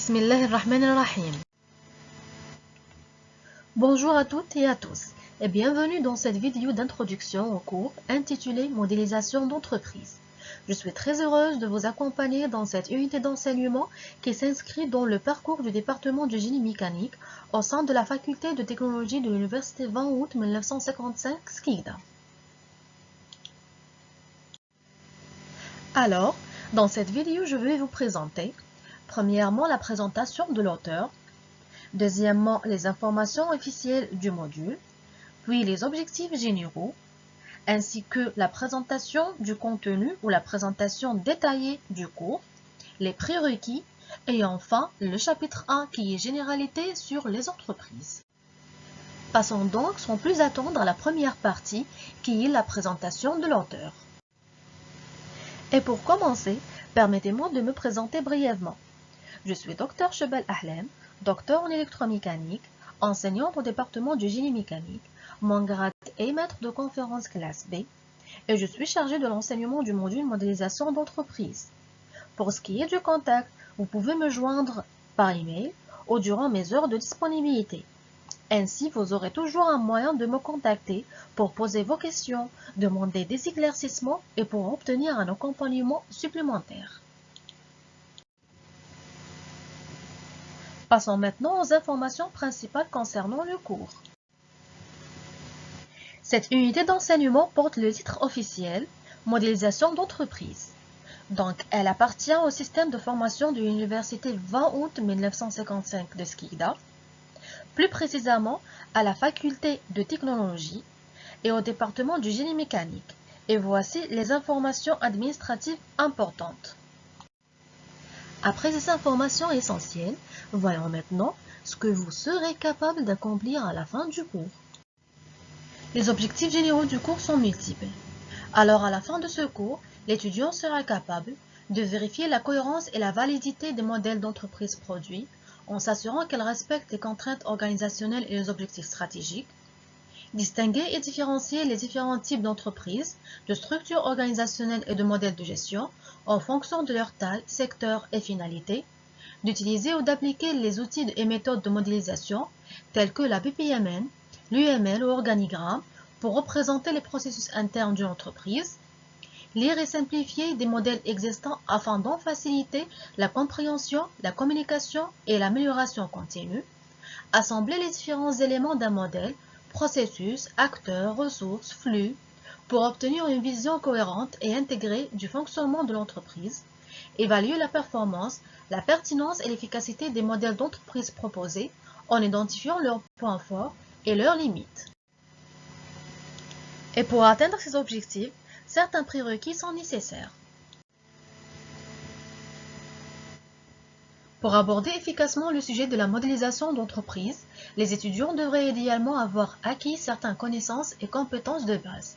Bismillahirrahmanirrahim. Bonjour à toutes et à tous et bienvenue dans cette vidéo d'introduction au cours intitulé Modélisation d'entreprise. Je suis très heureuse de vous accompagner dans cette unité d'enseignement qui s'inscrit dans le parcours du département de génie mécanique au sein de la faculté de technologie de l'université 20 août 1955 Skikda. Alors, dans cette vidéo, je vais vous présenter premièrement la présentation de l'auteur, deuxièmement les informations officielles du module, puis les objectifs généraux, ainsi que la présentation du contenu ou la présentation détaillée du cours, les prérequis et enfin le chapitre 1 qui est généralité sur les entreprises. Passons donc sans plus attendre à la première partie qui est la présentation de l'auteur. Et pour commencer, permettez-moi de me présenter brièvement. Je suis Dr Chebel Ahlem, docteur en électromécanique, enseignante au département du génie mécanique. Mon grade est maître de conférence classe B et je suis chargée de l'enseignement du module modélisation d'entreprise. Pour ce qui est du contact, vous pouvez me joindre par email ou durant mes heures de disponibilité. Ainsi, vous aurez toujours un moyen de me contacter pour poser vos questions, demander des éclaircissements et pour obtenir un accompagnement supplémentaire. Passons maintenant aux informations principales concernant le cours. Cette unité d'enseignement porte le titre officiel « Modélisation d'entreprise ». Donc, elle appartient au système de formation de l'université 20 août 1955 de Skikda, plus précisément à la faculté de technologie et au département du génie mécanique. Et voici les informations administratives importantes. Après ces informations essentielles, voyons maintenant ce que vous serez capable d'accomplir à la fin du cours. Les objectifs généraux du cours sont multiples. Alors, à la fin de ce cours, l'étudiant sera capable de vérifier la cohérence et la validité des modèles d'entreprise produits en s'assurant qu'elles respectent les contraintes organisationnelles et les objectifs stratégiques, distinguer et différencier les différents types d'entreprises, de structures organisationnelles et de modèles de gestion en fonction de leur taille, secteur et finalité, d'utiliser ou d'appliquer les outils et méthodes de modélisation tels que la BPMN, l'UML ou organigramme pour représenter les processus internes d'une entreprise, lire et simplifier des modèles existants afin d'en faciliter la compréhension, la communication et l'amélioration continue, assembler les différents éléments d'un modèle, processus, acteurs, ressources, flux, pour obtenir une vision cohérente et intégrée du fonctionnement de l'entreprise, évaluer la performance, la pertinence et l'efficacité des modèles d'entreprise proposés en identifiant leurs points forts et leurs limites. Et pour atteindre ces objectifs, certains prérequis sont nécessaires. Pour aborder efficacement le sujet de la modélisation d'entreprise, les étudiants devraient idéalement avoir acquis certaines connaissances et compétences de base,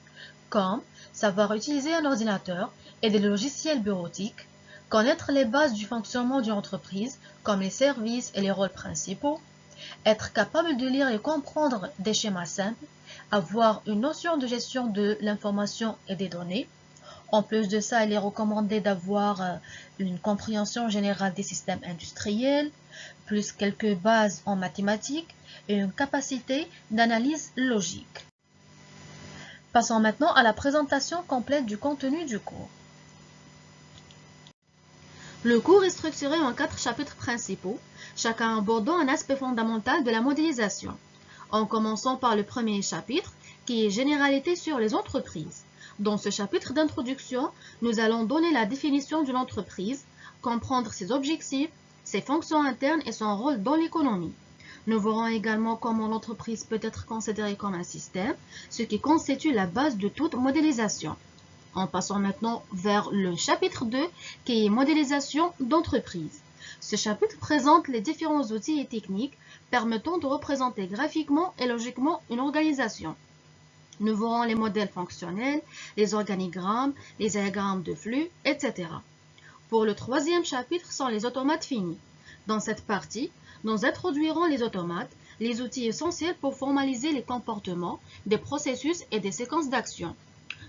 comme savoir utiliser un ordinateur et des logiciels bureautiques, connaître les bases du fonctionnement d'une entreprise, comme les services et les rôles principaux, être capable de lire et comprendre des schémas simples, avoir une notion de gestion de l'information et des données. En plus de ça, il est recommandé d'avoir une compréhension générale des systèmes industriels, plus quelques bases en mathématiques et une capacité d'analyse logique. Passons maintenant à la présentation complète du contenu du cours. Le cours est structuré en 4 chapitres principaux, chacun abordant un aspect fondamental de la modélisation, en commençant par le premier chapitre, qui est Généralité sur les entreprises. Dans ce chapitre d'introduction, nous allons donner la définition d'une entreprise, comprendre ses objectifs, ses fonctions internes et son rôle dans l'économie. Nous verrons également comment l'entreprise peut être considérée comme un système, ce qui constitue la base de toute modélisation. En passant maintenant vers le chapitre 2, qui est Modélisation d'entreprise. Ce chapitre présente les différents outils et techniques permettant de représenter graphiquement et logiquement une organisation. Nous verrons les modèles fonctionnels, les organigrammes, les diagrammes de flux, etc. Pour le troisième chapitre sont les automates finis. Dans cette partie, nous introduirons les automates, les outils essentiels pour formaliser les comportements, des processus et des séquences d'action.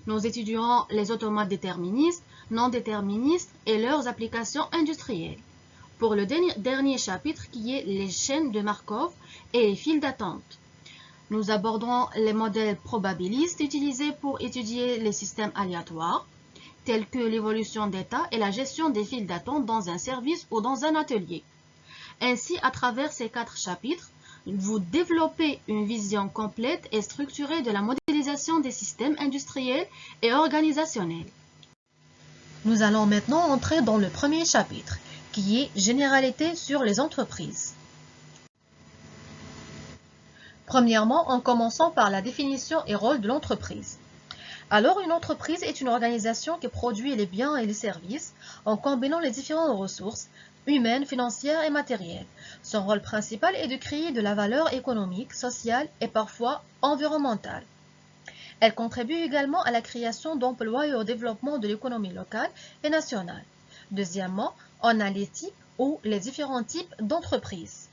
Nous étudierons les automates déterministes, non déterministes et leurs applications industrielles. pour le dernier chapitre qui est les chaînes de Markov et les files d'attente. Nous aborderons les modèles probabilistes utilisés pour étudier les systèmes aléatoires, tels que l'évolution d'état et la gestion des files d'attente dans un service ou dans un atelier. Ainsi, à travers ces 4 chapitres, vous développez une vision complète et structurée de la modélisation des systèmes industriels et organisationnels. Nous allons maintenant entrer dans le premier chapitre, qui est Généralité sur les entreprises. Premièrement, en commençant par la définition et rôle de l'entreprise. Alors, une entreprise est une organisation qui produit les biens et les services en combinant les différentes ressources humaines, financières et matérielles. Son rôle principal est de créer de la valeur économique, sociale et parfois environnementale. Elle contribue également à la création d'emplois et au développement de l'économie locale et nationale. Deuxièmement, on a les types ou les différents types d'entreprises.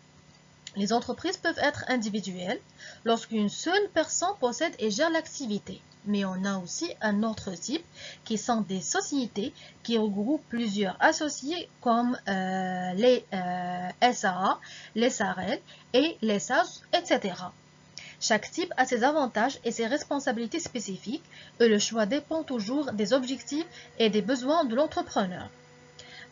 Les entreprises peuvent être individuelles lorsqu'une seule personne possède et gère l'activité. Mais on a aussi un autre type qui sont des sociétés qui regroupent plusieurs associés comme les SAA, les SARL et les SAS, etc. Chaque type a ses avantages et ses responsabilités spécifiques et le choix dépend toujours des objectifs et des besoins de l'entrepreneur.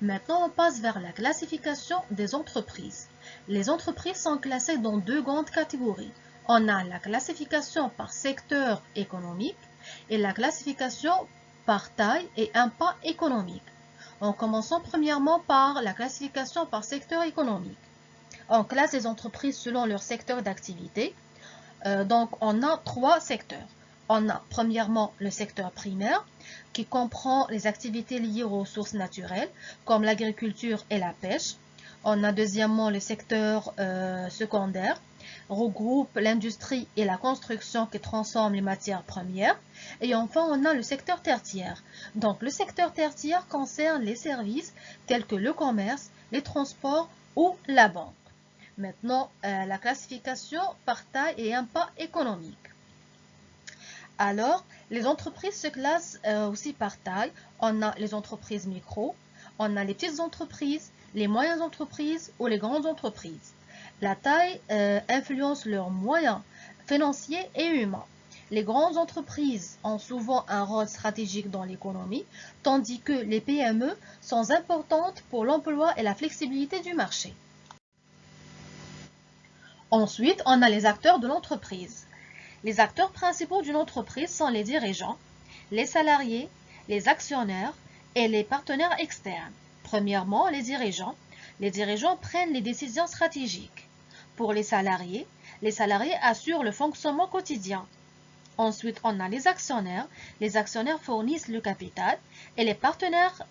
Maintenant, on passe vers la classification des entreprises. Les entreprises sont classées dans 2 grandes catégories. On a la classification par secteur économique et la classification par taille et impact économique. En commençant premièrement par la classification par secteur économique. On classe les entreprises selon leur secteur d'activité. Donc, on a 3 secteurs. On a premièrement le secteur primaire qui comprend les activités liées aux ressources naturelles comme l'agriculture et la pêche. On a deuxièmement le secteur secondaire, regroupe l'industrie et la construction qui transforment les matières premières. Et enfin, on a le secteur tertiaire. Donc, le secteur tertiaire concerne les services tels que le commerce, les transports ou la banque. Maintenant, la classification par taille et impact économique. Alors, les entreprises se classent aussi par taille. On a les entreprises micro, on a les petites entreprises, les moyennes entreprises ou les grandes entreprises. La taille influence leurs moyens financiers et humains. Les grandes entreprises ont souvent un rôle stratégique dans l'économie, tandis que les PME sont importantes pour l'emploi et la flexibilité du marché. Ensuite, on a les acteurs de l'entreprise. Les acteurs principaux d'une entreprise sont les dirigeants, les salariés, les actionnaires et les partenaires externes. Premièrement, les dirigeants. Les dirigeants prennent les décisions stratégiques. Pour les salariés assurent le fonctionnement quotidien. Ensuite, on a les actionnaires. Les actionnaires fournissent le capital et les partenaires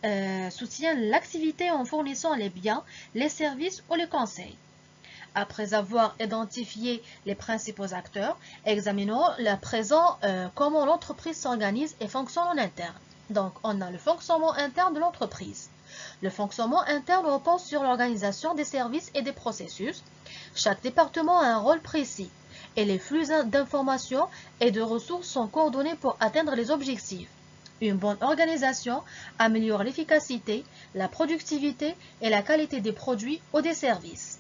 soutiennent l'activité en fournissant les biens, les services ou les conseils. Après avoir identifié les principaux acteurs, examinons à présent comment l'entreprise s'organise et fonctionne en interne. Donc, on a le fonctionnement interne de l'entreprise. Le fonctionnement interne repose sur l'organisation des services et des processus. Chaque département a un rôle précis et les flux d'informations et de ressources sont coordonnés pour atteindre les objectifs. Une bonne organisation améliore l'efficacité, la productivité et la qualité des produits ou des services.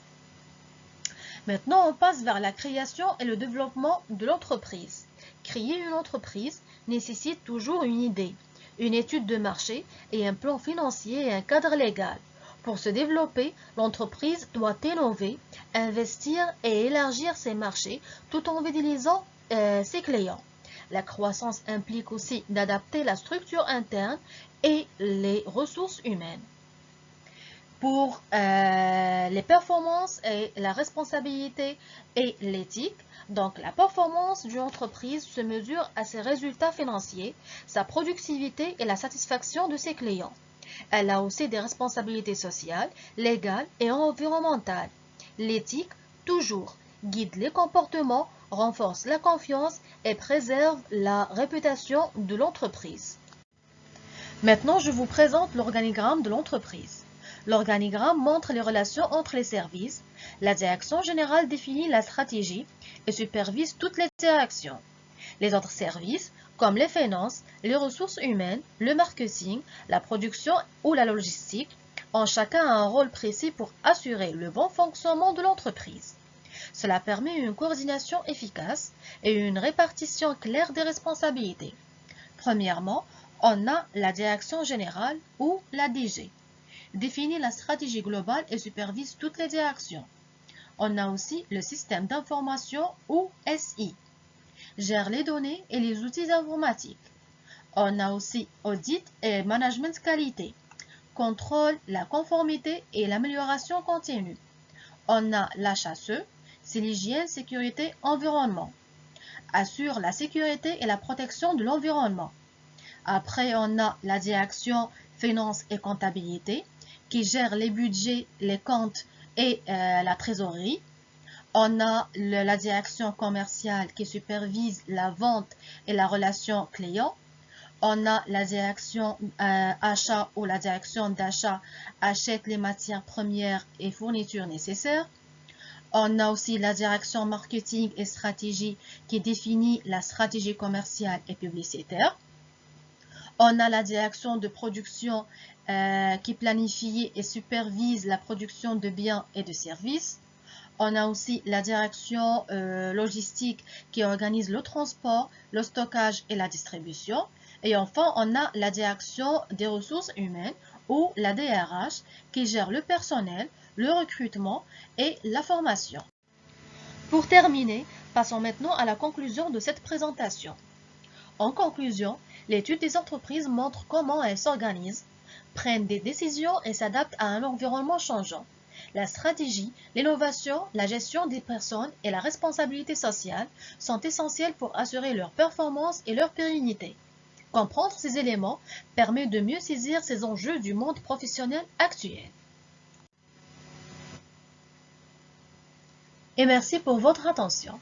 Maintenant, on passe vers la création et le développement de l'entreprise. Créer une entreprise nécessite toujours une idée, une étude de marché et un plan financier et un cadre légal. Pour se développer, l'entreprise doit innover, investir et élargir ses marchés tout en fidélisant ses clients. La croissance implique aussi d'adapter la structure interne et les ressources humaines. Pour les performances et la responsabilité et l'éthique, donc la performance d'une entreprise se mesure à ses résultats financiers, sa productivité et la satisfaction de ses clients. Elle a aussi des responsabilités sociales, légales et environnementales. L'éthique, toujours, guide les comportements, renforce la confiance et préserve la réputation de l'entreprise. Maintenant, je vous présente l'organigramme de l'entreprise. L'organigramme montre les relations entre les services. La direction générale définit la stratégie et supervise toutes les interactions. Les autres services, comme les finances, les ressources humaines, le marketing, la production ou la logistique, ont chacun un rôle précis pour assurer le bon fonctionnement de l'entreprise. Cela permet une coordination efficace et une répartition claire des responsabilités. Premièrement, on a la direction générale ou la DG. Définit la stratégie globale et supervise toutes les directions. On a aussi le système d'information ou SI. Gère les données et les outils informatiques. On a aussi audit et management qualité. Contrôle la conformité et l'amélioration continue. On a l'HSE, c'est l'hygiène, sécurité, environnement. Assure la sécurité et la protection de l'environnement. Après, on a la direction finance et comptabilité qui gère les budgets, les comptes et la trésorerie. On a la direction commerciale qui supervise la vente et la relation client. On a la direction achat ou la direction d'achat achète les matières premières et fournitures nécessaires. On a aussi la direction marketing et stratégie qui définit la stratégie commerciale et publicitaire. On a la direction de production qui planifie et supervise la production de biens et de services. On a aussi la direction logistique qui organise le transport, le stockage et la distribution. Et enfin, on a la direction des ressources humaines ou la DRH qui gère le personnel, le recrutement et la formation. Pour terminer, passons maintenant à la conclusion de cette présentation. En conclusion, l'étude des entreprises montre comment elles s'organisent, prennent des décisions et s'adaptent à un environnement changeant. La stratégie, l'innovation, la gestion des personnes et la responsabilité sociale sont essentielles pour assurer leur performance et leur pérennité. Comprendre ces éléments permet de mieux saisir ces enjeux du monde professionnel actuel. Et merci pour votre attention.